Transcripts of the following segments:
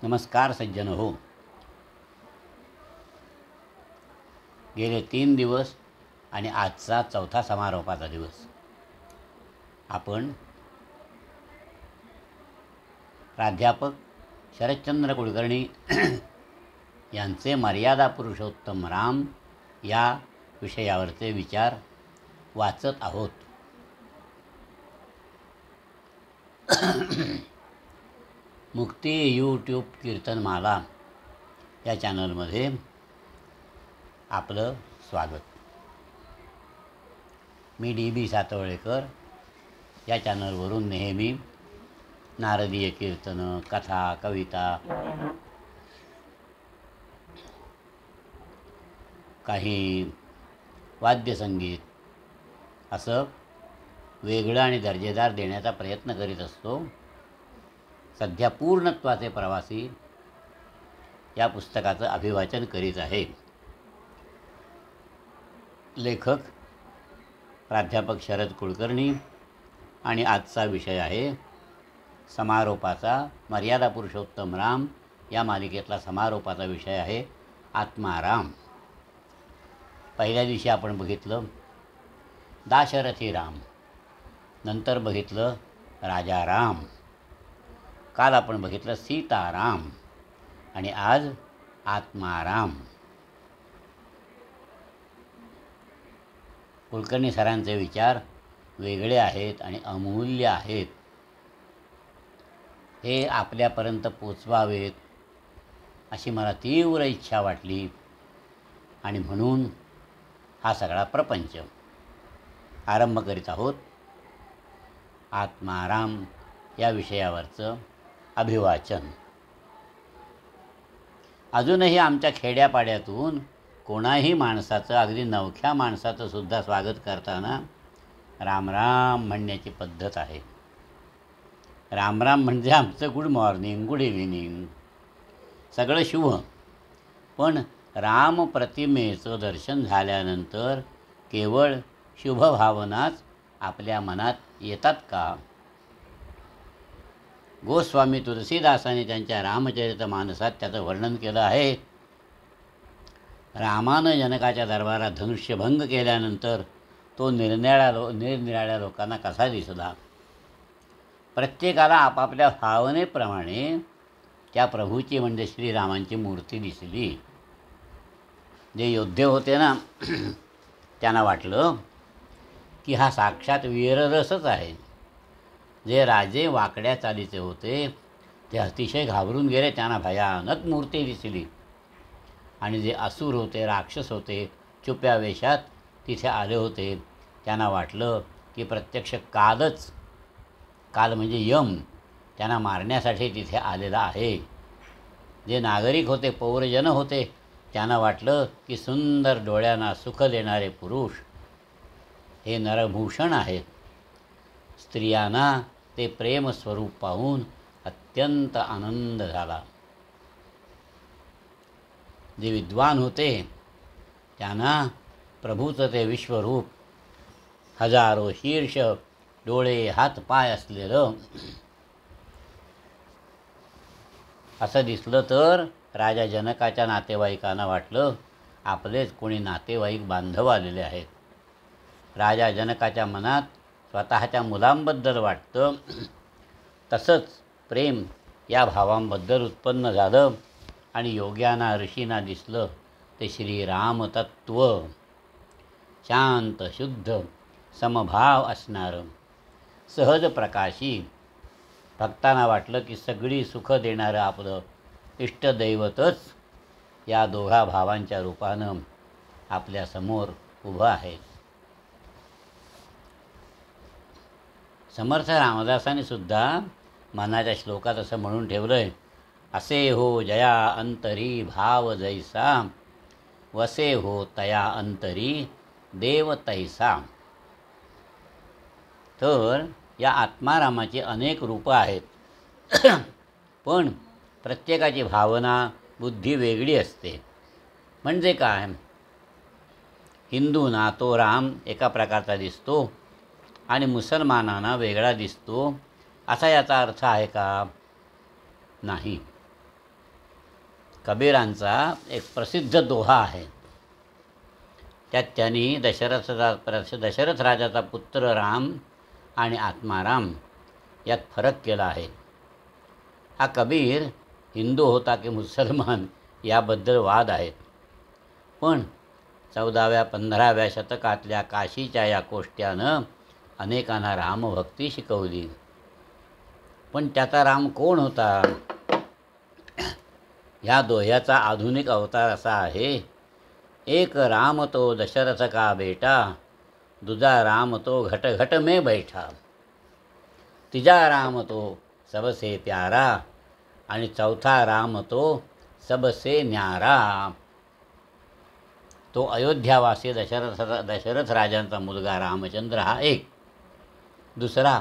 नमस्कार सज्जन हो. गेले 3 दिवस आणि आजचा चौथा समारोपाचा दिवस आपण प्राध्यापक शरदचंद्र कुलकर्णी यांचे मर्यादा पुरुषोत्तम राम या विषयावरचे विचार वाचत आहोत. मुक्ती यूट्यूब कीर्तनमाला या चॅनलमध्ये आपलं स्वागत. मी DB सातवळेकर. या चॅनलवरून नेहमी नारदीय कीर्तनं, कथा, कविता, काही वाद्यसंगीत असं वेगळं आणि दर्जेदार देण्याचा प्रयत्न करीत असतो. सध्या पूर्णत्वाचे प्रवासी या पुस्तकाचं अभिवाचन करीत आहे. लेखक प्राध्यापक शरद कुलकर्णी आणि आजचा विषय आहे समारोपाचा. मर्यादा पुरुषोत्तम राम या मालिकेतला समारोपाचा विषय आहे आत्माराम. पहिल्या दिवशी आपण बघितलं दाशरथी राम, नंतर बघितलं राजा राम, काल आपण बघितलं सीताराम आणि आज आत्माराम. कुलकर्णी सरांचे विचार वेगळे आहेत आणि अमूल्य आहेत. हे आपल्यापर्यंत पोचवावेत अशी मला तीव्र इच्छा वाटली आणि म्हणून हा सगळा प्रपंच आरंभ करीत आहोत. आत्माराम या विषयावरचं अभिवाचन. अजूनही आमच्या खेड्यापाड्यातून कोणाही माणसाचं, अगदी नवख्या माणसाचं सुद्धा स्वागत करताना राम राम म्हणण्याची पद्धत आहे. राम राम म्हणजे आमचं गुड मॉर्निंग, गुड इव्हिनिंग, सगळं शुभ. पण राम प्रतिमेचं दर्शन झाल्यानंतर केवळ शुभ भावनाच आपल्या मनात येतात का? गोस्वामी तुलसीदासांनी त्यांच्या रामचरितमानसात त्याचं वर्णन केलं आहे. रामानं जनकाच्या दरबारात धनुष्यभंग केल्यानंतर तो निरनिराळ्या लोकांना कसा दिसला. प्रत्येकाला आपापल्या भावनेप्रमाणे त्या प्रभूची म्हणजे श्रीरामांची मूर्ती दिसली. जे योद्धे होते ना त्यांना वाटलं की हा साक्षात वीररसच आहे. जे राजे वाकड्या चालीचे होते ते अतिशय घाबरून गेले, त्यांना भयानक मूर्ती दिसली. आणि जे असुर होते, राक्षस होते, छुप्या वेशात तिथे आले होते, त्यांना वाटलं की प्रत्यक्ष काल म्हणजे यम त्यांना मारण्यासाठी तिथे आलेला आहे. जे नागरिक होते, पौरजन होते, त्यांना वाटलं की सुंदर डोळ्यांना सुख देणारे पुरुष हे नरभूषण आहेत. स्त्रियांना ते प्रेमस्वरूप पाहून अत्यंत आनंद झाला. जे विद्वान होते त्यांना प्रभूचं ते विश्वरूप, हजारो शीर्ष, डोळे, हात, पाय असलेलं असं दिसलं तर राजा जनकाच्या नातेवाईकांना वाटलं आपलेच कोणी नातेवाईक बांधव आलेले आहेत. राजा जनकाच्या मनात स्वतःच्या मुलांबद्दल वाटतं तसंच प्रेम या भावांबद्दल उत्पन्न झालं आणि योग्यांना, ऋषींना दिसलं ते श्रीराम तत्त्व. शांत, शुद्ध, समभाव असणारं, सहज प्रकाशी. भक्तांना वाटलं की सगळी सुख देणारं आपलं इष्टदैवतच या दोघा भावांच्या रूपानं आपल्यासमोर उभं आहे. समर्थ रामदासांनी सुद्धा मनाच्या श्लोकात असं म्हणून ठेवलं आहे, असे हो जया अंतरी भाव जैसा, वसे हो तया अंतरी देव तैसा. तर या आत्मारामाची अनेक रूपं आहेत. पण प्रत्येकाची भावना, बुद्धी वेगळी असते. म्हणजे काय? हिंदूंना तो राम एका प्रकारचा दिसतो आणि मुसलमानांना वेगळा दिसतो, असा याचा अर्थ आहे का? नाही. कबीरांचा एक प्रसिद्ध दोहा आहे. त्यात त्यांनी दशरथ राजाचा पुत्र राम आणि आत्माराम यात फरक केला आहे. हा कबीर हिंदू होता की मुसलमान याबद्दल वाद आहेत. पण 14व्या-15व्या शतकातल्या काशीच्या या कोष्ट्यानं अनेकांना रामभक्ती शिकवली. पण त्याचा राम कोण होता? ह्या दोह्याचा आधुनिक अवतार असा आहे, एक राम तो दशरथ का बेटा, दुजा राम तो घट घट में बैठा, तिजा राम तो सबसे प्यारा, आणि चौथा राम तो सबसे न्यारा. तो अयोध्यावासी दशरथ राजांचा मुलगा रामचंद्र हा एक. दुसरा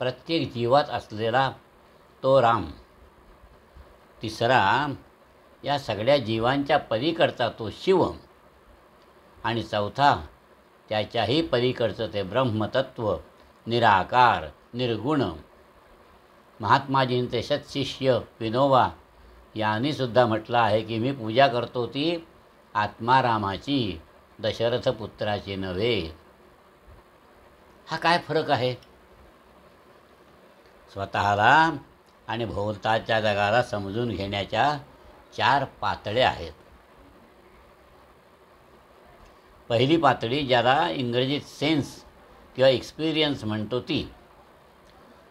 प्रत्येक जीवात असलेला तो राम. तिसरा या सगळ्या जीवांच्या पलीकडचा तो शिव. आणि चौथा त्याच्याही पलीकडचं ते ब्रह्मतत्व, निराकार, निर्गुण. महात्माजींचे सत्शिष्य विनोबा यांनीसुद्धा म्हटलं आहे की मी पूजा करतो ती आत्मारामाची, दशरथ पुत्राची नव्हे. हा काय फरक आहे? स्वतःला आणि भोवतालच्या जगाला समजून घेण्याच्या 4 पातळ्या आहेत. पहिली पातळी, ज्याला इंग्रजीत सेन्स किंवा एक्सपिरियन्स म्हणतो, ती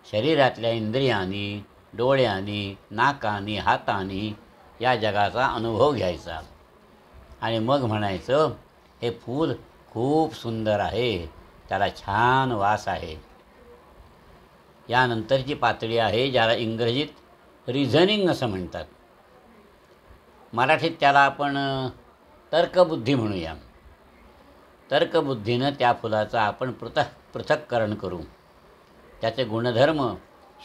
शरीरातल्या इंद्रियांनी, डोळ्यांनी, नाकानी, हातांनी या जगाचा अनुभव घ्यायचा आणि मग म्हणायचं हे फूल खूप सुंदर आहे, त्याला छान वास आहे. यानंतरची पातळी आहे ज्याला इंग्रजीत रिझनिंग असं म्हणतात. मराठीत त्याला आपण तर्कबुद्धी म्हणूया. तर्कबुद्धीनं त्या फुलाचं आपण पृथक्करण करू, त्याचे गुणधर्म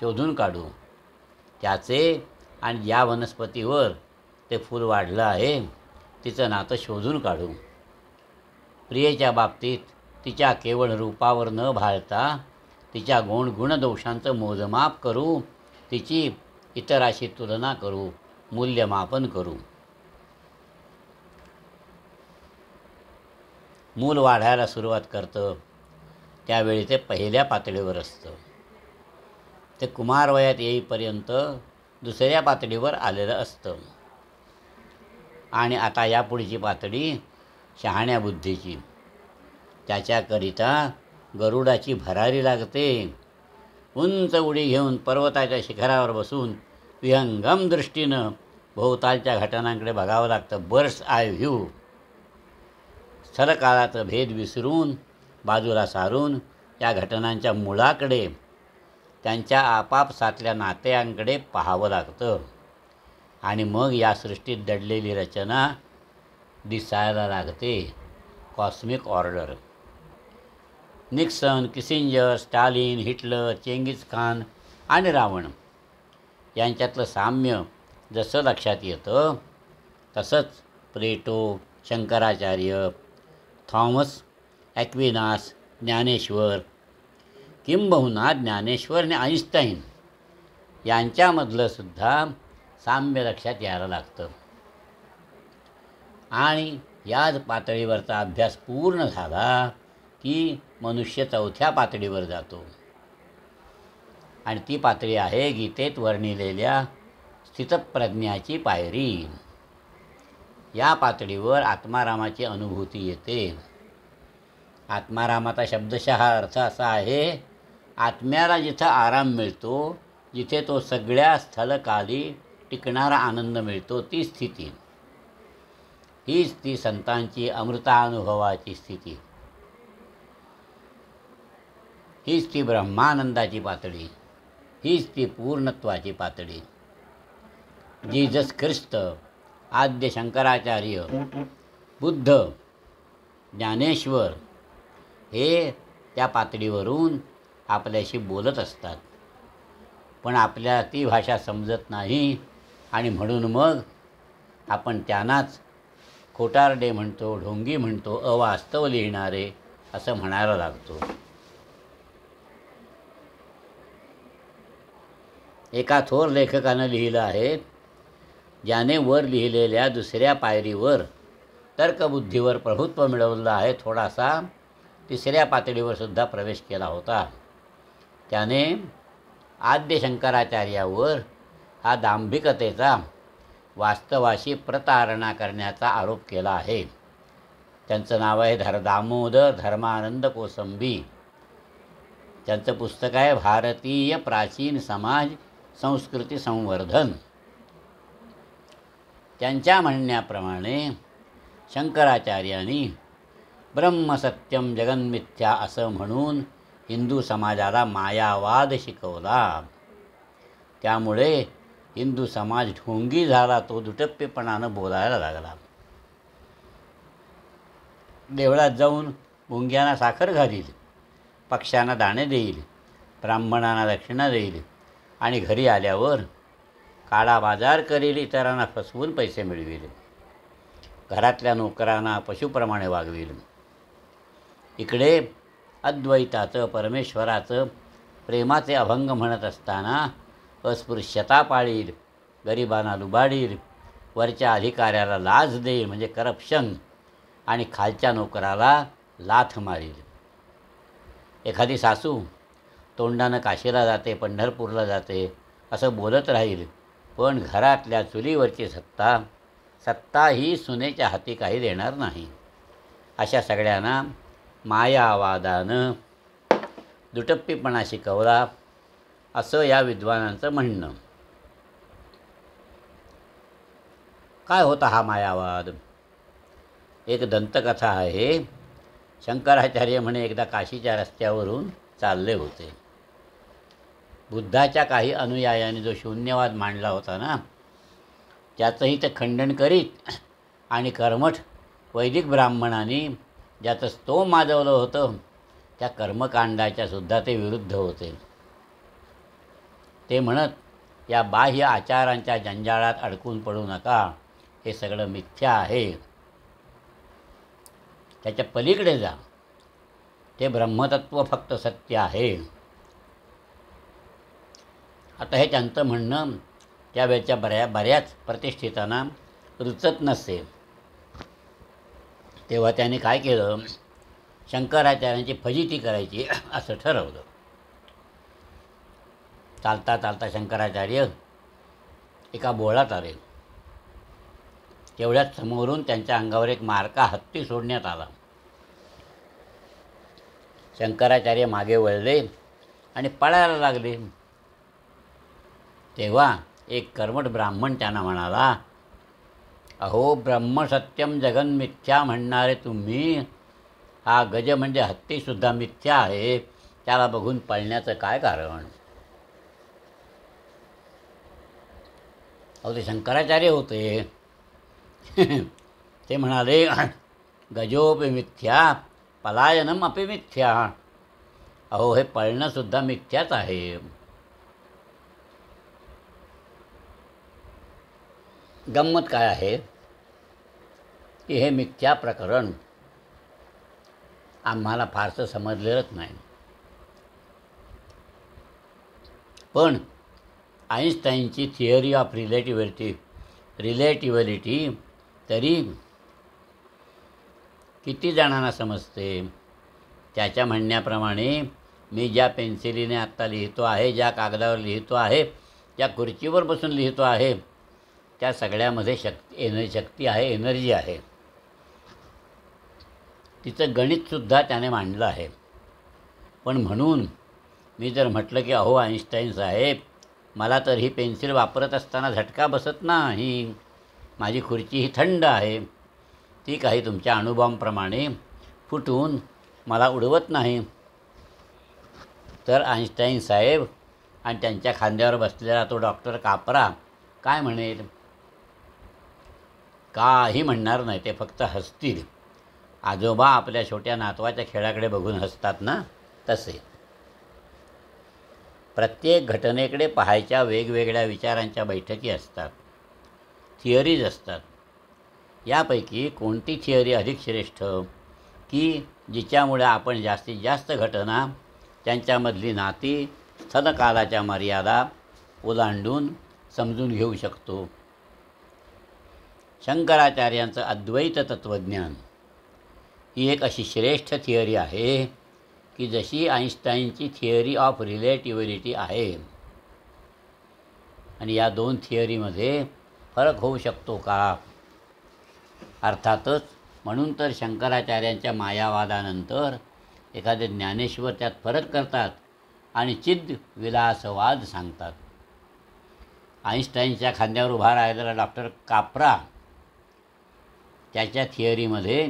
शोधून काढू, त्याचे आणि ज्या वनस्पतीवर ते फूल वाढलं आहे तिचं नातं शोधून काढू. प्रियेच्या बाबतीत तिच्या केवळ रूपावर न भाळता तिच्या गुणदोषांचं मोजमाप करू, तिची इतराशी तुलना करू, मूल्यमापन करू. मूल वाढायला सुरुवात करतं त्यावेळी ते पहिल्या पातळीवर असतं. ते कुमारवयात येईपर्यंत दुसऱ्या पातळीवर आलेलं असतं. आणि आता यापुढची पातळी शहाण्या बुद्धीची. त्याच्याकरिता गरुडाची भरारी लागते. उंच उडी घेऊन पर्वताच्या शिखरावर बसून विहंगम दृष्टीनं भोवतालच्या घटनांकडे बघावं लागतं. Birds I view. स्थलकाळाचा भेद विसरून, बाजूला सारून या घटनांच्या मुळाकडे, त्यांच्या आपापसातल्या नात्यांकडे पाहावं लागतं. आणि मग या सृष्टीत दडलेली रचना दिसायला लागते. Cosmic order. Nixon, Kissinger, Stalin, Hitler, Genghis Khan आणि रावण यांच्यातलं साम्य जसं लक्षात येतं तसंच Plato, Shankaracharya, Thomas Aquinas, Dnyaneshwar, किंबहुना ज्ञानेश्वर आणि आईन्स्टाईन यांच्यामधलं सुद्धा साम्य लक्षात यायला लागतं. आणि याच पातळीवरचा अभ्यास पूर्ण झाला की मनुष्य 4थ्या पातळीवर जातो. आणि ती पातळी आहे गीतेत वर्णिलेल्या स्थितप्रज्ञाची पायरी. या पातळीवर आत्मारामाची अनुभूती येते. आत्मारामाचा शब्दशः अर्थ असा आहे, आत्म्याला जिथं आराम मिळतो, जिथे तो सगळ्या स्थलकाली टिकणारा आनंद मिळतो, ती स्थिती. हीच ती संतांची अमृतानुभवाची स्थिती. हीच ती ब्रह्मानंदाची पातळी. हीच ती पूर्णत्वाची पातळी. जीसस ख्रिस्त, आद्य शंकराचार्य, बुद्ध, ज्ञानेश्वर हे त्या पातळीवरून आपल्याशी बोलत असतात. पण आपल्याला ती भाषा समजत नाही आणि म्हणून मग आपण त्यांनाच खोटारडे म्हणतो, ढोंगी म्हणतो, अवास्तव लिहिणारे असं म्हणायला लागतो. एका थोर लेखकानं लिहिलं आहे, ज्याने वर लिहिलेल्या दुसऱ्या पायरीवर तर्कबुद्धीवर प्रभुत्व मिळवलं आहे, थोडासा तिसऱ्या पातळीवर सुद्धा प्रवेश केला होता. त्याने आद्य शंकराचार्यावर हा दांभिकतेचा, वास्तवाशी प्रतारणा करण्याचा आरोप केला आहे. त्यांचं नाव आहे दामोदर धर्मानंद कोसंबी. त्यांचं पुस्तक आहे भारतीय प्राचीन समाज संस्कृती संवर्धन. त्यांच्या म्हणण्याप्रमाणे शंकराचार्यांनी ब्रह्मसत्यम जगन्मिथ्या असं म्हणून हिंदू समाजाला मायावाद शिकवला. त्यामुळे हिंदू समाज ढोंगी झाला. तो दुटप्पीपणानं बोलायला लागला. देवळात जाऊन मुंग्यांना साखर घालील, पक्ष्यांना दाणे देईल, ब्राह्मणांना दक्षिणा देईल आणि घरी आल्यावर काळा बाजार करील, इतरांना फसवून पैसे मिळविल, घरातल्या नोकरांना पशुप्रमाणे वागविल. इकडे अद्वैताचं, परमेश्वराचं प्रेमाचे अभंग म्हणत असताना अस्पृश्यता पाळील, गरिबांना लुबाडील, वरच्या अधिकाऱ्याला लाच देईल म्हणजे करप्शन, आणि खालच्या नोकराला लाथ मारील. एखादी सासू तोंडानं काशीला जाते, पंढरपूरला जाते असं बोलत राहील, पण घरातल्या चुलीवरची सत्ता ही सुनेच्या हाती काही देणार नाही. अशा सगळ्यांना मायावादानं दुटप्पीपणा शिकवला असं या विद्वानांचं म्हणणं. काय होता हा मायावाद? एक दंतकथा आहे. शंकराचार्य म्हणे एकदा काशीच्या रस्त्यावरून चालले होते. बुद्धाच्या काही अनुयायांनी जो शून्यवाद मांडला होता ना, त्याचंही ते खंडन करीत आणि कर्मठ वैदिक ब्राह्मणांनी ज्याचं स्तोम माजवलं होतं, त्या कर्मकांडाच्या सुद्धा ते विरुद्ध होते. ते म्हणत, या बाह्य आचारांच्या जंजाळात अडकून पडू नका, हे सगळं मिथ्या आहे, त्याच्या पलीकडे जा, ते ब्रह्मतत्व फक्त सत्य आहे. आता हे त्यांचं म्हणणं त्यावेळच्या बऱ्याच प्रतिष्ठितांना रुचत नसे. तेव्हा त्याने काय केलं, शंकराचार्यांची फजिती करायची असं ठरवलं. चालता चालता शंकराचार्य एका बोळात आले. तेवढ्यात समोरून त्यांच्या अंगावर एक मारका हत्ती सोडण्यात आला. शंकराचार्य मागे वळले आणि पळायला लागले. तेव्हा एक कर्मठ ब्राह्मण त्यांना म्हणाला, अहो ब्रह्मसत्यम जगन्मिथ्या म्हणणारे तुम्ही, हा गज म्हणजे हत्तीसुद्धा मिथ्या आहे, त्याला बघून पळण्याचं काय कारण? अहो ते शंकराचार्य होते. ते म्हणाले, गजोपि मिथ्या पलायनम अपि मिथ्या. अहो हे पळणंसुद्धा मिथ्याच आहे. गंमत काय आहे की हे मिथ्या प्रकरण आम्हाला फारसं समजलेलंच नाही. पण आईन्स्टाईनची थिअरी ऑफ रिलेटिव्हिटी तरी किती जणांना समजते? त्याच्या म्हणण्याप्रमाणे मी ज्या पेन्सिलीने आत्ता लिहितो आहे, ज्या कागदावर लिहितो आहे, ज्या खुर्चीवर बसून लिहितो आहे, त्या सगळ्यामध्ये शक्ती आहे, एनर्जी आहे. तिचं गणितसुद्धा त्याने मांडलं आहे. पण म्हणून मी जर म्हटलं की अहो आईन्स्टाईन साहेब, मला तर ही पेन्सिल वापरत असताना झटका बसत नाही, माझी खुर्ची ही थंड आहे, ती काही तुमच्या अणुबॉम्बप्रमाणे फुटून मला उडवत नाही, तर आईन्स्टाईन साहेब आणि त्यांच्या खांद्यावर बसलेला तो डॉक्टर कापरा काय म्हणेल? काही म्हणणार नाही. ते फक्त हसतील. आजोबा आपल्या छोट्या नातवाच्या खेळाकडे बघून हसतात ना, तसे. प्रत्येक घटनेकडे पाहायच्या वेगवेगळ्या विचारांच्या बैठकी असतात, थिअरीज असतात. यापैकी कोणती थिअरी अधिक श्रेष्ठ की जिच्यामुळे आपण जास्तीत जास्त घटना, त्यांच्यामधली नाती, स्थलकालाच्या मर्यादा ओलांडून समजून घेऊ शकतो? शंकराचार्यांचं अद्वैत तत्त्वज्ञान ही एक अशी श्रेष्ठ थिअरी आहे की जशी आईन्स्टाईनची थिअरी ऑफ रिलेटिव्हिटी आहे. आणि या दोन थिअरीमध्ये फरक होऊ शकतो का? अर्थातच. म्हणून तर शंकराचार्यांच्या मायावादानंतर एखादे ज्ञानेश्वर त्यात फरक करतात आणि चिद्विलासवाद सांगतात. आईन्स्टाईनच्या खांद्यावर उभा राहिलेला डॉक्टर काप्रा त्याच्या थिअरीमध्ये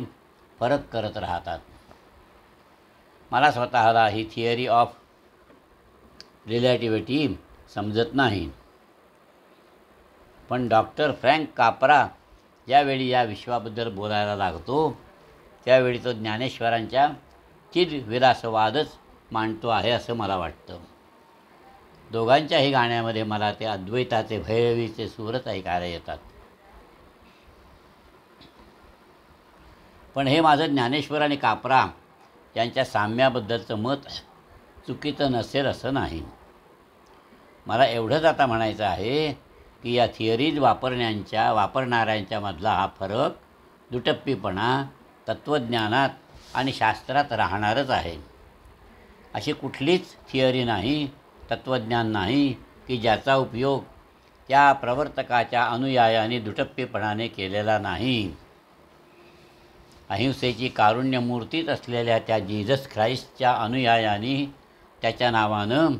फरक करत राहतात. मला स्वतःला ही थिअरी ऑफ रिलेटिव्हिटी समजत नाही. पण डॉक्टर फ्रँक काप्रा ज्यावेळी या विश्वाबद्दल बोलायला लागतो त्यावेळी तो ज्ञानेश्वरांच्या चिद्विलासवादच मांडतो आहे असं मला वाटतं. दोघांच्याही गाण्यामध्ये मला ते अद्वैताचे भैरवीचे सूरच ऐकायला येतात. पण हे माझं ज्ञानेश्वर आणि काप्रा यांच्या साम्याबद्दलचं मत चुकीचं नसेल असं नाही. मला एवढंच आता म्हणायचं आहे की या थिअरीज वापरणाऱ्यांच्या मधला हा फरक दुटप्पीपणा तत्त्वज्ञानात आणि शास्त्रात राहणारच आहे. अशी कुठलीच थिअरी नाही, तत्त्वज्ञान नाही की ज्याचा उपयोग त्या प्रवर्तकाच्या अनुयायाने दुटप्पीपणाने केलेला नाही. अहिंसेची कारुण्यमूर्तीच असलेल्या त्या जीसस ख्राइस्टच्या अनुयायांनी त्याच्या नावानं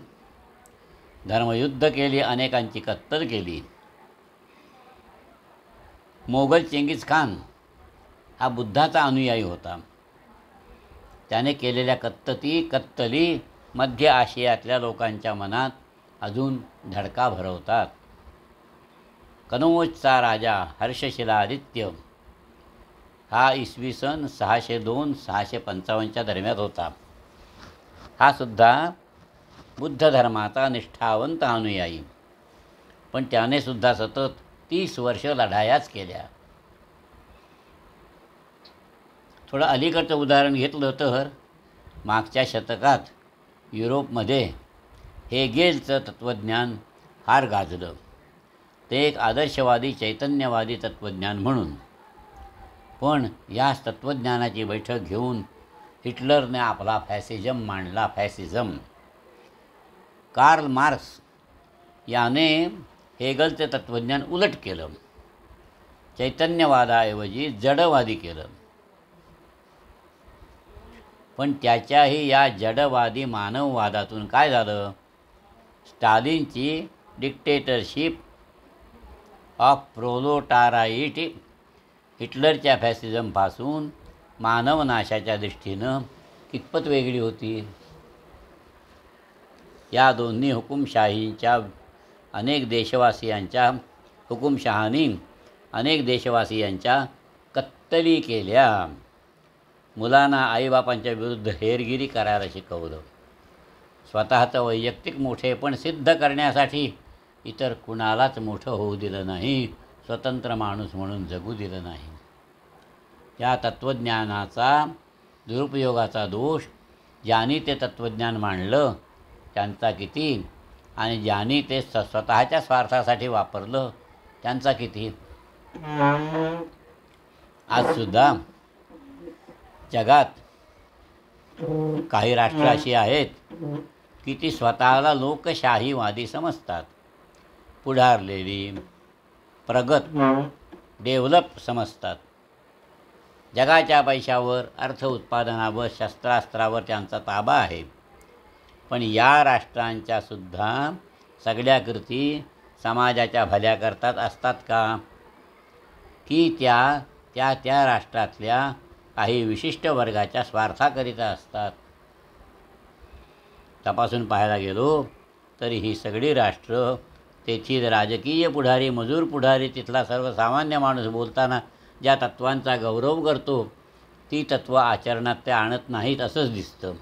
धर्मयुद्ध केली, अनेकांची कत्तल केली. मोगल चेंगीज खान हा बुद्धाचा अनुयायी होता. त्याने केलेल्या कत्तली मध्य आशियातल्या लोकांच्या मनात अजून धडका भरवतात. कनौजचा राजा हर्षशिलादित्य हा इसवी सन 602-655 दरम्यान होता. हा सुद्धा बुद्ध धर्माचा निष्ठावंत अनुयायी. पण त्याने सुद्धा सतत 30 वर्ष लढायाच केल्या. थोडं अलीकडचं उदाहरण घेतलं तर मागच्या शतकात युरोपमध्ये हेगेलचं तत्त्वज्ञान फार गाजलं. ते एक आदर्शवादी चैतन्यवादी तत्त्वज्ञान म्हणून. पण या तत्त्वज्ञानाची बैठक घेऊन हिटलरने आपला फॅसिझम मांडला. फॅसिझम. कार्ल मार्क्स याने हेगलचे तत्त्वज्ञान उलट केलं. चैतन्यवादाऐवजी जडवादी केलं. पण त्याच्याही या जडवादी मानववादातून काय झालं? स्टालिनची डिक्टेटरशिप ऑफ प्रोलोटाराइट हिटलरच्या फॅसिझमपासून मानवनाशाच्या दृष्टीनं कितपत वेगळी होती? या दोन्ही हुकुमशाहींच्या अनेक देशवासियांच्या कत्तली केल्या. मुलांना आईबापांच्या विरुद्ध हेरगिरी करायला शिकवलं. स्वतःचं वैयक्तिक मोठेपण सिद्ध करण्यासाठी इतर कुणालाच मोठं होऊ दिलं नाही. स्वतंत्र माणूस म्हणून जगू दिलं नाही. या तत्त्वज्ञानाचा दुरुपयोगाचा दोष ज्यांनी ते तत्त्वज्ञान मांडलं त्यांचा किती, आणि ज्यांनी ते स्वतःच्या स्वार्थासाठी वापरलं त्यांचा किती? आजसुद्धा जगात काही राष्ट्र अशी आहेत की ती स्वतःला लोकशाहीवादी समजतात. पुढारलेली, प्रगत, डेव्हलप समजतात. जगाच्या पैशावर, अर्थ उत्पादनावर, शस्त्रास्त्रावर त्यांचा ताबा आहे. पण या राष्ट्रांच्या सुद्धा सगळ्या कृती समाजाच्या भल्याकरताच असतात का? की त्या राष्ट्रातल्या काही विशिष्ट वर्गाच्या स्वार्थाकरिता असतात? तपासून पाहायला गेलो तरी ही सगळी राष्ट्र, तेथील राजकीय पुढारी, मजूर पुढारी, तिथला सर्वसामान्य माणूस बोलताना ज्या तत्त्वांचा गौरव करतो ती तत्त्व आचरणात ते आणत नाहीत असंच दिसतं.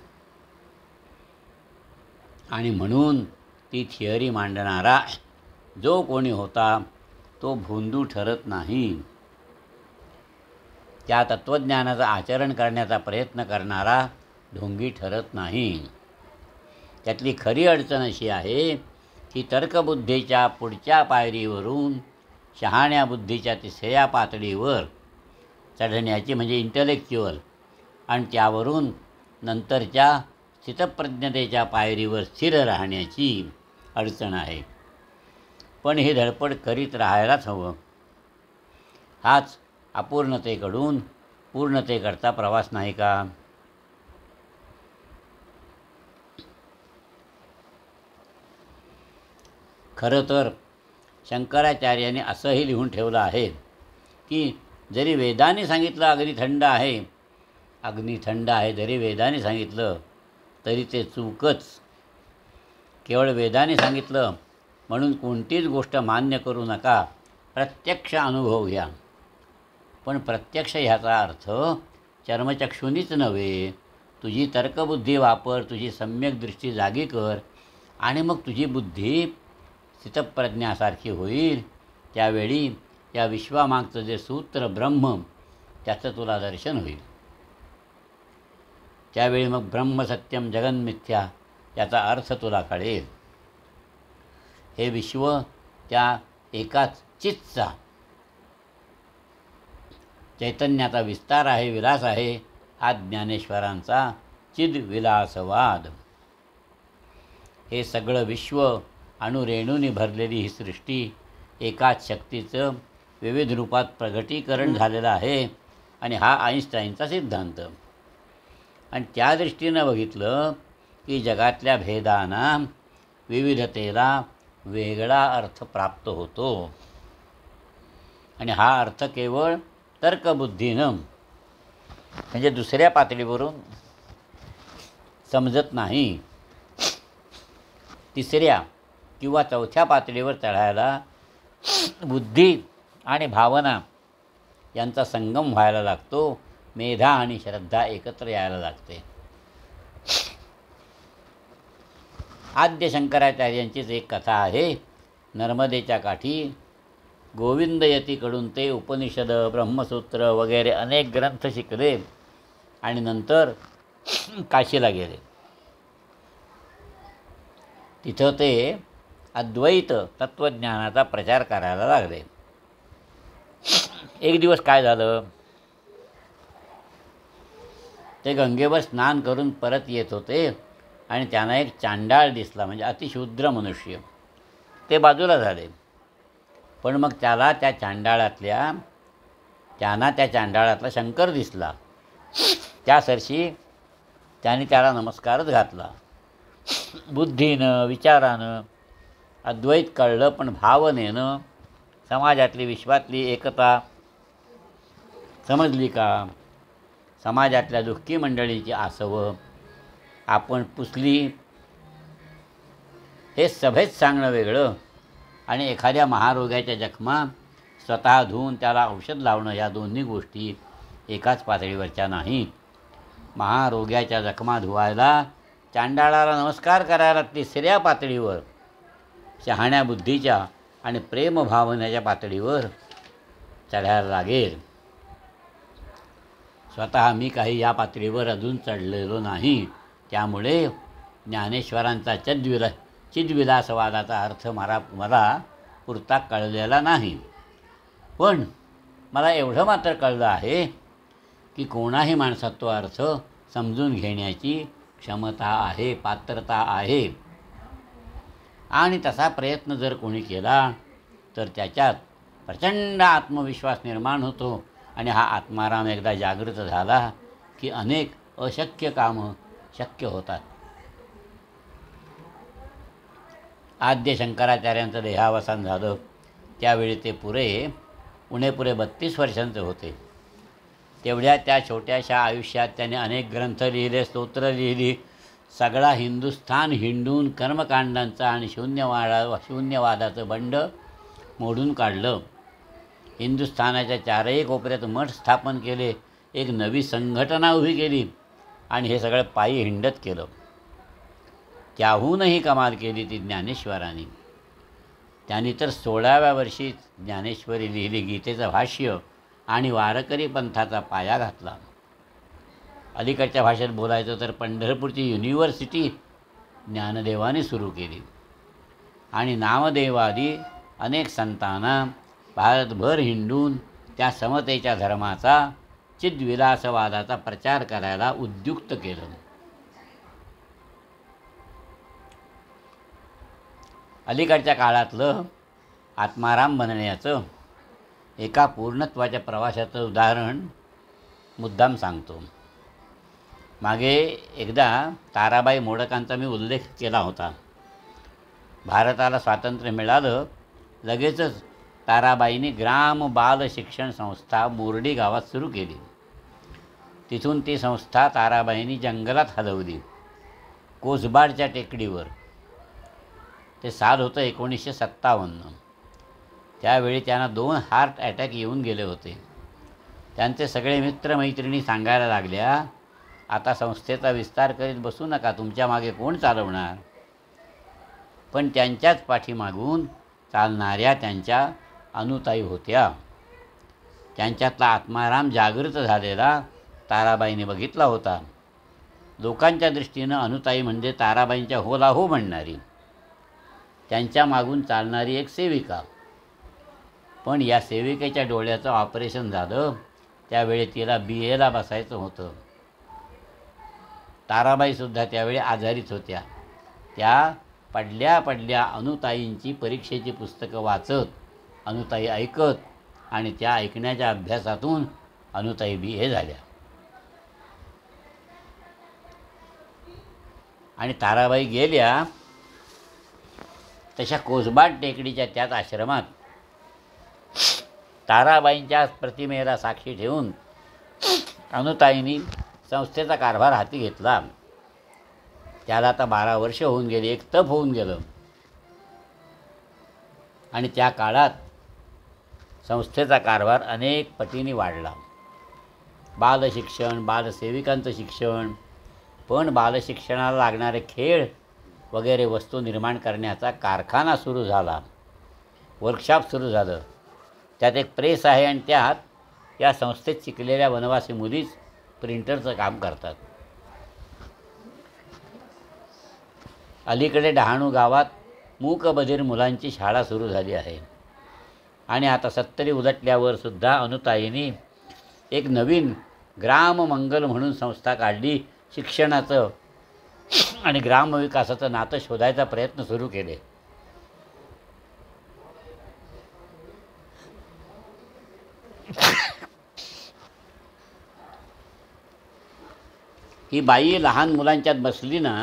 आणि म्हणून ती थिअरी मांडणारा जो कोणी होता तो भोंदू ठरत नाही. त्या तत्त्वज्ञानाचं आचरण करण्याचा प्रयत्न करणारा ढोंगी ठरत नाही. त्यातली खरी अडचण अशी आहे की तर्कबुद्धीच्या पुढच्या पायरीवरून शहाण्या बुद्धीच्या तिसऱ्या पातळीवर चढण्याची म्हणजे इंटलेक्च्युअल आणि त्यावरून नंतरच्या स्थितप्रज्ञतेच्या पायरीवर स्थिर राहण्याची अडचण आहे. पण ही धडपड करीत राहायलाच हवं. हाच अपूर्णतेकडून पूर्णतेकडचा प्रवास नाही का? खरं तर शंकराचार्यांनी असंही लिहून ठेवलं आहे की जरी वेदाने सांगितलं अग्नी थंड आहे जरी वेदाने सांगितलं तरी ते चूकच. केवळ वेदाने सांगितलं म्हणून कोणतीच गोष्ट मान्य करू नका, प्रत्यक्ष अनुभव घ्या. पण प्रत्यक्ष ह्याचा अर्थ चर्मचक्षुनीच नव्हे. तुझी तर्कबुद्धी वापर, तुझी सम्यक दृष्टी जागी कर आणि मग तुझी बुद्धी स्थितप्रज्ञासारखी होईल. त्यावेळी या विश्वामागचं जे सूत्र ब्रह्म त्याचं तुला दर्शन होईल. त्यावेळी मग ब्रह्मसत्यम जगन्मिथ्या याचा अर्थ तुला कळेल. हे विश्व त्या एकाच चित्तचा चैतन्याचा विस्तार आहे, विलास आहे. हा ज्ञानेश्वरांचा चिद्विलासवाद. हे सगळं विश्व अणुरेणूंनी भरलेली ही सृष्टी एकाच शक्तीचं विविध रूपात प्रगटीकरण झालेलं आहे आणि हा आईन्स्टाईनचा सिद्धांत. आणि त्या दृष्टीनं बघितलं की जगातल्या भेदांना, विविधतेला वेगळा अर्थ प्राप्त होतो आणि हा अर्थ केवळ तर्कबुद्धीनं म्हणजे दुसऱ्या पातळीवरून समजत नाही. तिसऱ्या किंवा चौथ्या पातळीवर चढायला बुद्धी आणि भावना यांचा संगम व्हायला लागतो. मेधा आणि श्रद्धा एकत्र यायला लागते. आद्य शंकराचार्यांचीच एक कथा आहे. नर्मदेच्या काठी गोविंदयतीकडून ते उपनिषद, ब्रह्मसूत्र वगैरे अनेक ग्रंथ शिकले आणि नंतर काशीला गेले. तिथं ते अद्वैत तत्त्वज्ञानाचा प्रचार करायला लागले. एक दिवस काय झालं, ते गंगेवर स्नान करून परत येत होते आणि त्यांना एक चांडाळ दिसला, म्हणजे अतिशूद्र मनुष्य. ते बाजूला झाले. पण मग त्यांना त्या चांडाळातला शंकर दिसला. त्यासरशी त्याने त्याला नमस्कारच घातला. बुद्धीनं, विचारानं अद्वैत कळलं, पण भावनेनं समाजातली, विश्वातली एकता समजली का? समाजातल्या दुःखी मंडळीची आसवं आपण पुसली हे सभेत सांगणं वेगळं आणि एखाद्या महारोग्याच्या जखमा स्वतः धुवून त्याला औषध लावणं या दोन्ही गोष्टी एकाच पातळीवरच्या नाहीत. महारोग्याच्या जखमा धुवायला, चांडाळाला नमस्कार करायला तिसऱ्या पातळीवर, शहाण्या बुद्धीच्या आणि प्रेमभावनेच्या पातळीवर चढायला लागेल. स्वतः मी काही या पातळीवर अजून चढलेलो नाही. त्यामुळे ज्ञानेश्वरांचा चिद्विलासवादाचा अर्थ मला पुरता कळलेला नाही. पण मला एवढं मात्र कळलं आहे की कोणाही माणसात तो अर्थ समजून घेण्याची क्षमता आहे, पात्रता आहे. आणि तसा प्रयत्न जर कोणी केला तर त्याच्यात प्रचंड आत्मविश्वास निर्माण होतो आणि हा आत्माराम एकदा जागृत झाला की अनेक अशक्य कामं शक्य होतात. आद्य शंकराचार्यांचं देहावसान झालं त्यावेळी ते पुणे 32 वर्षांचे होते. तेवढ्या त्या छोट्याशा आयुष्यात त्याने अनेक ग्रंथ लिहिले, स्तोत्र लिहिली, सगळा हिंदुस्थान हिंडून कर्मकांडांचा आणि शून्यवादाचं बंड मोडून काढलं. हिंदुस्थानाच्या चारही कोपऱ्यात मठ स्थापन केले, एक नवी संघटना उभी केली आणि हे सगळं पायी हिंडत केलं. त्याहूनही कमाल केली ती ज्ञानेश्वरांनी. त्यांनी तर 16व्या वर्षी ज्ञानेश्वरी लिहिली, गीतेचं भाष्य आणि वारकरी पंथाचा पाया घातला. अलीकडच्या भाषेत बोलायचं तर पंढरपूरची युनिव्हर्सिटी ज्ञानदेवाने सुरू केली आणि नामदेवादी अनेक संतांना भारतभर हिंडून त्या समतेच्या धर्माचा, चिद्विलासवादाचा प्रचार करायला उद्युक्त केलं. अलीकडच्या काळातलं आत्माराम बनण्याचं एका पूर्णत्वाच्या प्रवासाचं उदाहरण मुद्दाम सांगतो. मागे एकदा ताराबाई मोडकांचा मी उल्लेख केला होता. भारताला स्वातंत्र्य मिळालं लगेचच ताराबाईंनी ग्राम बाल शिक्षण संस्था बोर्डी गावात सुरू केली. तिथून ती संस्था ताराबाईंनी जंगलात हलवली, कोसबाडच्या टेकडीवर. ते साल होतं 1957. त्यावेळी त्यांना 2 हार्ट अटॅक येऊन गेले होते. त्यांचे सगळे मित्रमैत्रिणी सांगायला लागल्या, आता संस्थेचा विस्तार करीत बसू नका, तुमच्या मागे कोण चालवणार. पण त्यांच्याच पाठीमागून चालणाऱ्या त्यांच्या अनुताई होत्या. त्यांच्यातला आत्माराम जागृत झालेला ताराबाईंनी बघितला होता. लोकांच्या दृष्टीनं अनुताई म्हणजे ताराबाईंच्या होला हो म्हणणारी, त्यांच्या मागून चालणारी एक सेविका. पण या सेविकेच्या डोळ्याचं ऑपरेशन झालं त्यावेळी तिला BAला बसायचं होतं. ताराबाईसुद्धा त्यावेळी आजारीच होत्या. त्या पडल्या अनुताईंची परीक्षेची पुस्तकं वाचत, अनुताई ऐकत आणि त्या ऐकण्याच्या अभ्यासातून अनुताई BA झाल्या. आणि ताराबाई गेल्या तशा कोसबाड टेकडीच्या त्याच आश्रमात ताराबाईंच्या प्रतिमेला साक्षी ठेवून अनुताईंनी संस्थेचा कारभार हाती घेतला. त्याला आता 12 वर्ष होऊन गेली, एक तप होऊन गेलं. आणि त्या काळात संस्थेचा कारभार अनेक पटीने वाढला. बालशिक्षण, बालसेविकांचं शिक्षण, पण बालशिक्षणाला लागणारे खेळ वगैरे वस्तू निर्माण करण्याचा कारखाना सुरू झाला, वर्कशॉप सुरू झालं. त्यात एक प्रेस आहे आणि त्यात या संस्थेत शिकलेल्या वनवासी मुलीच प्रिंटरचं काम करतात. अलीकडे डहाणू गावात मूकबधीर मुलांची शाळा सुरू झाली आहे. आणि आता 70 उलटल्यावर सुद्धा अनुताईंनी एक नवीन ग्राममंगल म्हणून संस्था काढली. शिक्षणाचं आणि ग्रामविकासाचं नातं शोधायचा प्रयत्न सुरू केले. ही बाई लहान मुलांच्यात बसली ना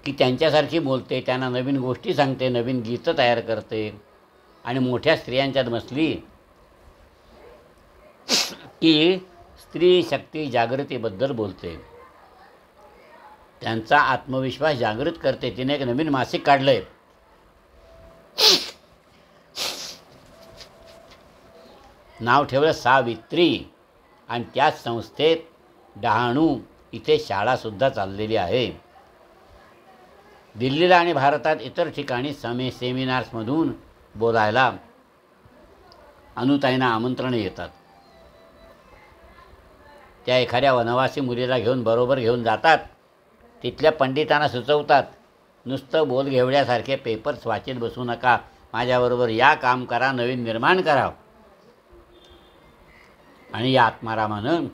की त्यांच्यासारखी बोलते, त्यांना नवीन गोष्टी सांगते, नवीन गीतं तयार करते. आणि मोठ्या स्त्रियांच्यात बसली की स्त्री शक्ती जागृतीबद्दल बोलते, त्यांचा आत्मविश्वास जागृत करते. तिने एक नवीन मासिक काढलंय, नाव ठेवलं सावित्री. आणि त्याच संस्थेत डहाणू इथे शाळासुद्धा चाललेली आहे. दिल्लीला आणि भारतात इतर ठिकाणी सेमिनार्समधून बोलायला अनुताईंना आमंत्रण येतात. त्या एखाद्या वनवासी मुलीला बरोबर घेऊन जातात. तिथल्या पंडितांना सुचवतात, नुसतं बोलघेवड्यासारखे पेपर्स वाचत बसू नका, माझ्याबरोबर या, काम करा, नवीन निर्माण करा. आणि या आत्मारामानं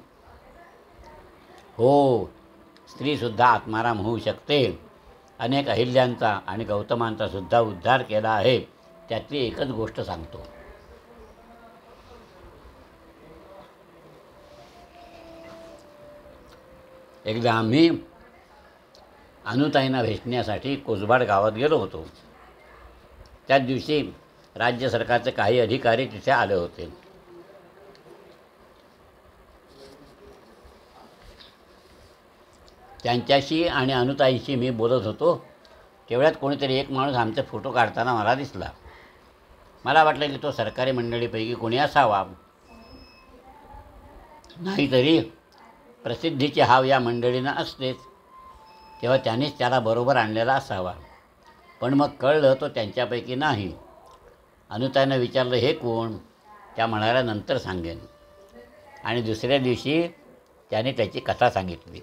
हो, स्त्रीसुद्धा आत्माराम होऊ शकते. अनेक अहिल्यांचा आणि गौतमांचा सुद्धा उद्धार केला आहे. त्यातली एकच गोष्ट सांगतो. एकदा आम्ही अनुताईंना भेटण्यासाठी कोसबाड गावात गेलो होतो. त्याच दिवशी राज्य सरकारचे काही अधिकारी तिथे आले होते. त्यांच्याशी आणि अनुताईंशी मी बोलत होतो. तेवढ्यात कोणीतरी एक माणूस आमचे फोटो काढताना मला दिसला. मला वाटलं की तो सरकारी मंडळीपैकी कोणी असावा. नाहीतरी प्रसिद्धीची हाव या मंडळींना असतेच, तेव्हा त्यांनीच त्याला बरोबर आणलेला असावा. पण मग कळलं तो त्यांच्यापैकी नाही. अनुताईंना विचारलं, हे कोण? त्या म्हणाल्या, नंतर सांगेन. आणि दुसऱ्या दिवशी त्याने त्याची कथा सांगितली.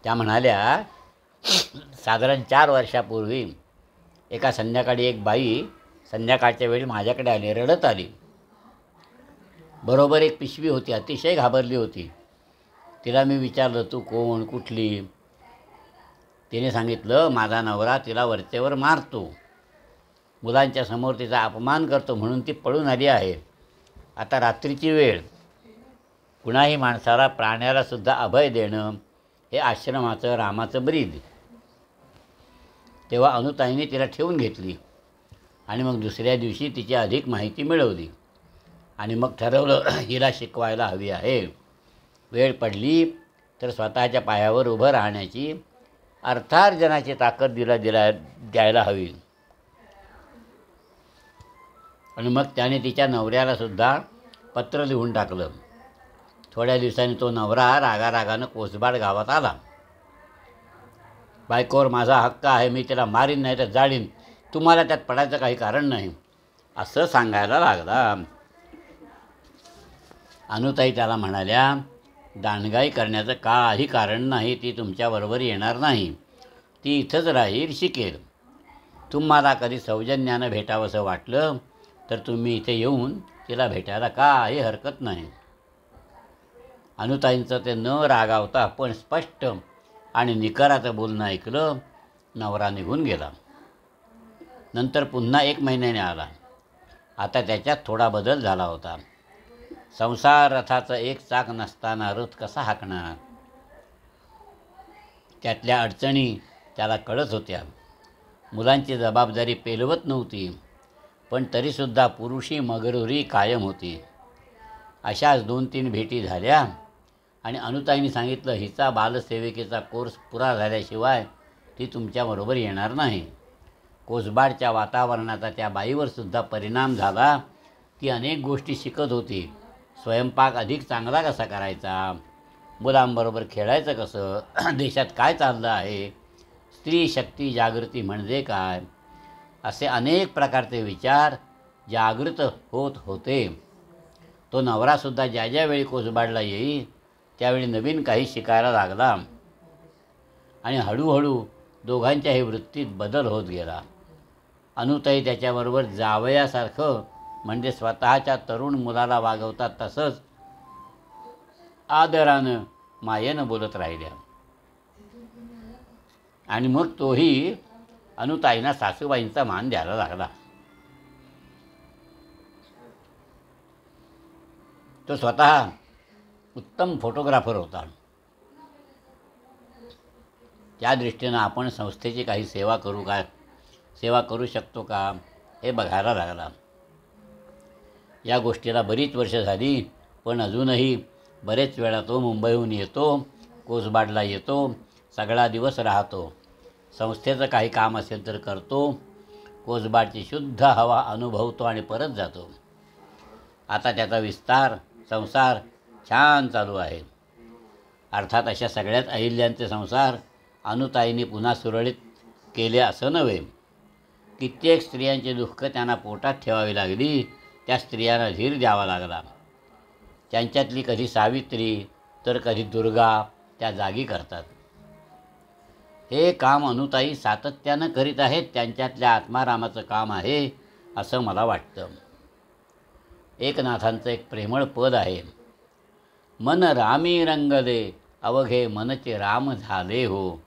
त्या म्हणाल्या, साधारण 4 वर्षापूर्वी एका संध्याकाळी एक बाई संध्याकाळच्या वेळी माझ्याकडे आली, रडत आली. बरोबर एक पिशवी होती, अतिशय घाबरली होती. तिला मी विचारलं, तू कोण, कुठली? तिने सांगितलं, माझा नवरा तिला वरचेवर मारतो, मुलांच्या समोर तिचा अपमान करतो, म्हणून ती पळून आली आहे. आता रात्रीची वेळ, कुणाही माणसाला, प्राण्यालासुद्धा अभय देणं हे आश्रमाचं, रामाचं ब्रीद. तेव्हा अनुताईने तिला ठेवून घेतली आणि मग दुसऱ्या दिवशी तिची अधिक माहिती मिळवली आणि मग ठरवलं हिला शिकवायला हवी आहे. वेळ पडली तर स्वतःच्या पायावर उभं राहण्याची, अर्थार्जनाची ताकद द्यायला हवी. आणि मग त्याने तिच्या नवऱ्यालासुद्धा पत्र लिहून टाकलं. थोड्या दिवसांनी तो नवरा रागारागानं कोसबाड गावात आला. बायकोवर माझा हक्क आहे, मी तिला मारीन नाही तर जाळीन, तुम्हाला त्यात पडायचं काही कारण नाही, असं सांगायला लागला. अनुताई त्याला म्हणाल्या, दांडगाई करण्याचं काही कारण नाही, ती तुमच्याबरोबर येणार नाही, ती इथंच राहील, शिकेल. तुम्हाला कधी सौजन्यानं भेटावंसं वाटलं तर तुम्ही इथे येऊन तिला भेटायला काही हरकत नाही. अनुताईंचं ते न रागावता पण स्पष्ट आणि निकराचं बोलणं ऐकलं. नवरा निघून गेला. नंतर पुन्हा 1 महिन्याने आला. आता त्याच्यात थोडा बदल झाला होता. संसार रथाचं एक चाक नसताना रथ कसा हाकणार, त्यातल्या अडचणी त्याला कळत होत्या. मुलांची जबाबदारी पेलवत नव्हती, पण तरीसुद्धा पुरुषी मगरुरी कायम होती. अशाच 2-3 भेटी झाल्या आणि अनुताईंनी सांगितलं, हिचा बालसेविकेचा कोर्स पुरा झाल्याशिवाय ती तुमच्याबरोबर येणार नाही. कोसबाडच्या वातावरणाचा त्या बाईवरसुद्धा परिणाम झाला. ती अनेक गोष्टी शिकत होती. स्वयंपाक अधिक चांगला कसा करायचा, मुलांबरोबर खेळायचं कसं, देशात काय चाललं आहे, स्त्री शक्ती जागृती म्हणजे काय, असे अनेक प्रकारचे विचार जागृत होत होते. तो नवरासुद्धा ज्या ज्यावेळी कोसबाडला येई त्यावेळी नवीन काही शिकायला लागला आणि हळूहळू दोघांच्याही वृत्तीत बदल होत गेला. अनुताई त्याच्याबरोबर जावयासारखं, म्हणजे स्वतःच्या तरुण मुलाला वागवतात तसंच आदरानं, मायेनं बोलत राहिल्या. आणि मग तोही अनुताईंना सासूबाईंचा मान द्यायला लागला. तो स्वतः उत्तम फोटोग्राफर होता. त्या दृष्टीनं आपण संस्थेची काही सेवा करू शकतो का, हे बघायला लागला. या गोष्टीला बरीच वर्ष झाली, पण अजूनही बरेच वेळा तो मुंबईहून येतो, कोसबाडला येतो, सगळा दिवस राहतो, संस्थेचं काही काम असेल तर करतो, कोसबाडची शुद्ध हवा अनुभवतो आणि परत जातो. आता त्याचा संसार छान चालू आहे. अर्थात अशा सगळ्याच अहिल्यांचे संसार अनुताईंनी पुन्हा सुरळीत केले असं नव्हे. कित्येक स्त्रियांचे दुःख त्यांना पोटात ठेवावी लागली. त्या स्त्रियांना धीर द्यावा लागला. त्यांच्यातली कधी सावित्री तर कधी दुर्गा त्या जागी करतात. हे काम अनुताई सातत्यानं करीत आहेत. त्यांच्यातल्या आत्मारामाचं काम आहे असं मला वाटतं. एकनाथांचं एक प्रेमळ पद आहे, मन रामी रंगले अवघे मनचे राम झाले हो,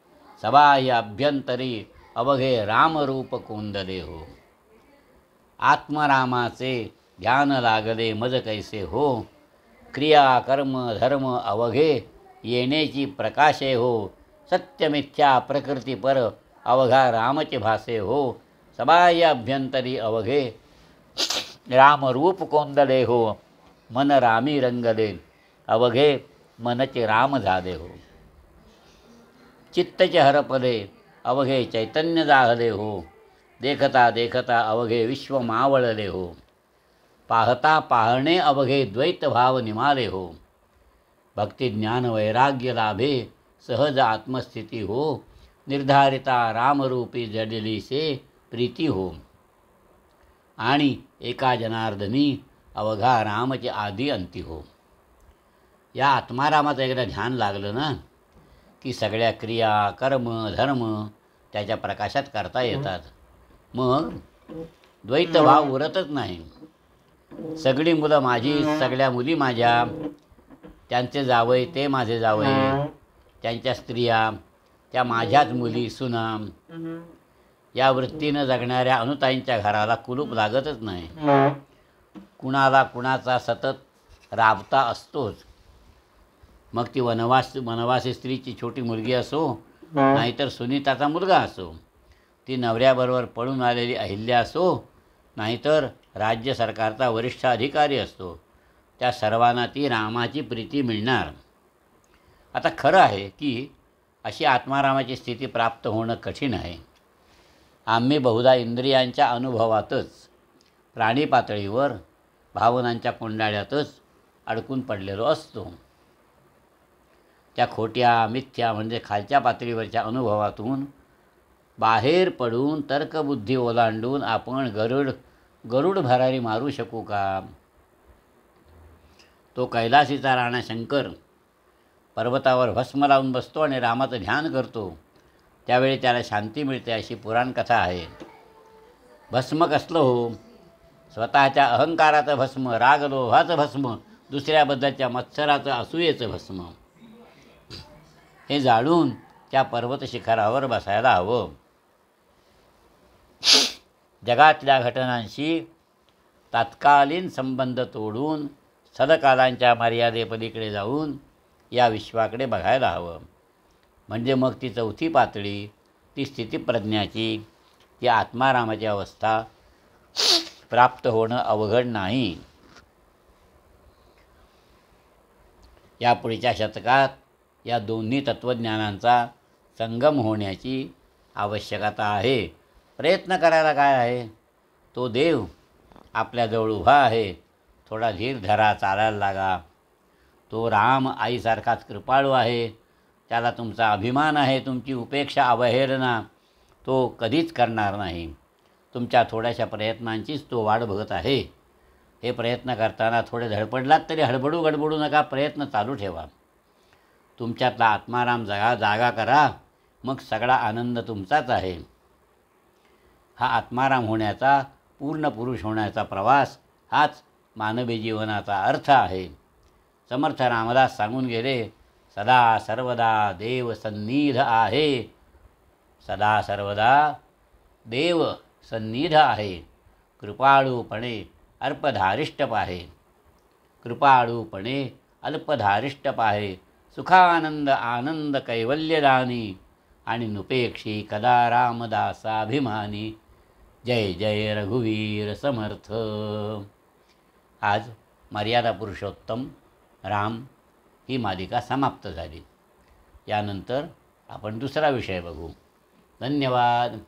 सबाह्य अभ्यंतरी अवघे रामरूप कोंदले हो. आत्मरामाचे ध्यान लागले मज कैसे हो, क्रिया कर्म धर्म अवघे येण्याची प्रकाशे हो, सत्यमिथ्या प्रकृती पर अवघा रामचे भासे हो, सबाह्य अभ्यंतरी अवघे रामरूप कोंदले हो, मन रामी रंगले अवघे मनचे राम झाले हो. चित्तचे हरपले अवघे चैतन्य जाहले हो, देखता देखता अवघे विश्व मावळले हो, पाहता पाहणे अवघे द्वैत भाव निमाले हो, भक्ती ज्ञान वैराग्य लाभे सहज आत्मस्थिती हो, निर्धारिता रामरूपी जडली से प्रीती हो. आणि एका जनार्दनी अवघा रामचे आधी अंती हो. या आत्मारामाचं एकदा ध्यान लागलं ना की सगळ्या क्रिया कर्म धर्म त्याच्या प्रकाशात करता येतात. मग द्वैतभाव उरतच नाही. सगळी मुलं माझी, सगळ्या मुली माझ्या, त्यांचे जावई ते माझे जावई, त्यांच्या स्त्रिया त्या माझ्याच मुली सुना, या वृत्तीनं जगणाऱ्या अनुताईंच्या घराला कुलूप लागतच नाही. कुणाला कुणाचा सतत राबता असतोच. मग ती वनवासी स्त्रीची छोटी मुलगी असो, नाहीतर सुनीताचा मुलगा असो, ती नवऱ्याबरोबर पळून आलेली अहिल्या असो, नाहीतर राज्य सरकारचा वरिष्ठ अधिकारी असतो, त्या सर्वांना ती रामाची प्रीती मिळणार. आता खरं आहे की अशी आत्मारामाची स्थिती प्राप्त होणं कठीण आहे. आम्ही बहुधा इंद्रियांच्या अनुभवातच, प्राणी पातळीवर भावनांच्या कोंडाळ्यातच अडकून पडलेलो असतो. त्या खोट्या मिथ्या म्हणजे खालच्या पातळीवरच्या अनुभवातून बाहेर पडून तर्कबुद्धी ओलांडून आपण गरुड भरारी मारू शकू का? तो कैलासीचा राणा शंकर पर्वतावर भस्म लावून बसतो आणि रामाचं ध्यान करतो. त्यावेळी त्याला शांती मिळते अशी पुराणकथा आहे. भस्म कसलं हो? स्वतःच्या अहंकाराचं भस्म, रागलोभाचं भस्म, दुसऱ्याबद्दलच्या मत्सराचं असूयेचं भस्म. हे जाळून त्या पर्वत शिखरावर बसायला हवं. जगातल्या घटनांशी तात्कालीन संबंध तोडून सदकालांच्या मर्यादेपलीकडे जाऊन या विश्वाकडे बघायला हवं. म्हणजे मग ती चौथी पातळी, ती स्थितीप्रज्ञाची, ती आत्मारामाची अवस्था प्राप्त होणं अवघड नाही. या पुढच्या शतकात या दोन्ही तत्त्वज्ञानांचा संगम होण्याची आवश्यकता आहे. प्रयत्न करायला काय आहे? तो देव आपल्याजवळ उभा आहे. थोडा धीर धरा, चालायला लागा. तो राम आईसारखाच कृपाळू आहे. त्याला तुमचा अभिमान आहे. तुमची उपेक्षा अवहेलना तो कधीच करणार नाही. तुमच्या थोड्याशा प्रयत्नांचीच तो वाट बघत आहे. हे प्रयत्न करताना थोडे धडपडलात तरी गडबडू नका. प्रयत्न चालू ठेवा. तुमच्यातला आत्माराम जागा करा. मग सगळा आनंद तुमचाच आहे. हा आत्माराम होण्याचा, पूर्ण पुरुष होण्याचा प्रवास हाच मानवी जीवनाचा अर्थ आहे. समर्थ रामदास सांगून गेले, सदा सर्वदा देव सन्निध आहे. सदा सर्वदा देव सन्निध आहे. कृपाळूपणे अल्पधारिष्ट पाहे. कृपाळूपणे अल्पधारिष्ट पाहे. सुखानंद आनंद कैवल्यदानी आणि नुपेक्षी कदा रामदासाभिमानी. जय जय रघुवीर समर्थ. आज मर्यादा पुरुषोत्तम राम ही मालिका समाप्त झाली. यानंतर आपण दुसरा विषय बघू. धन्यवाद.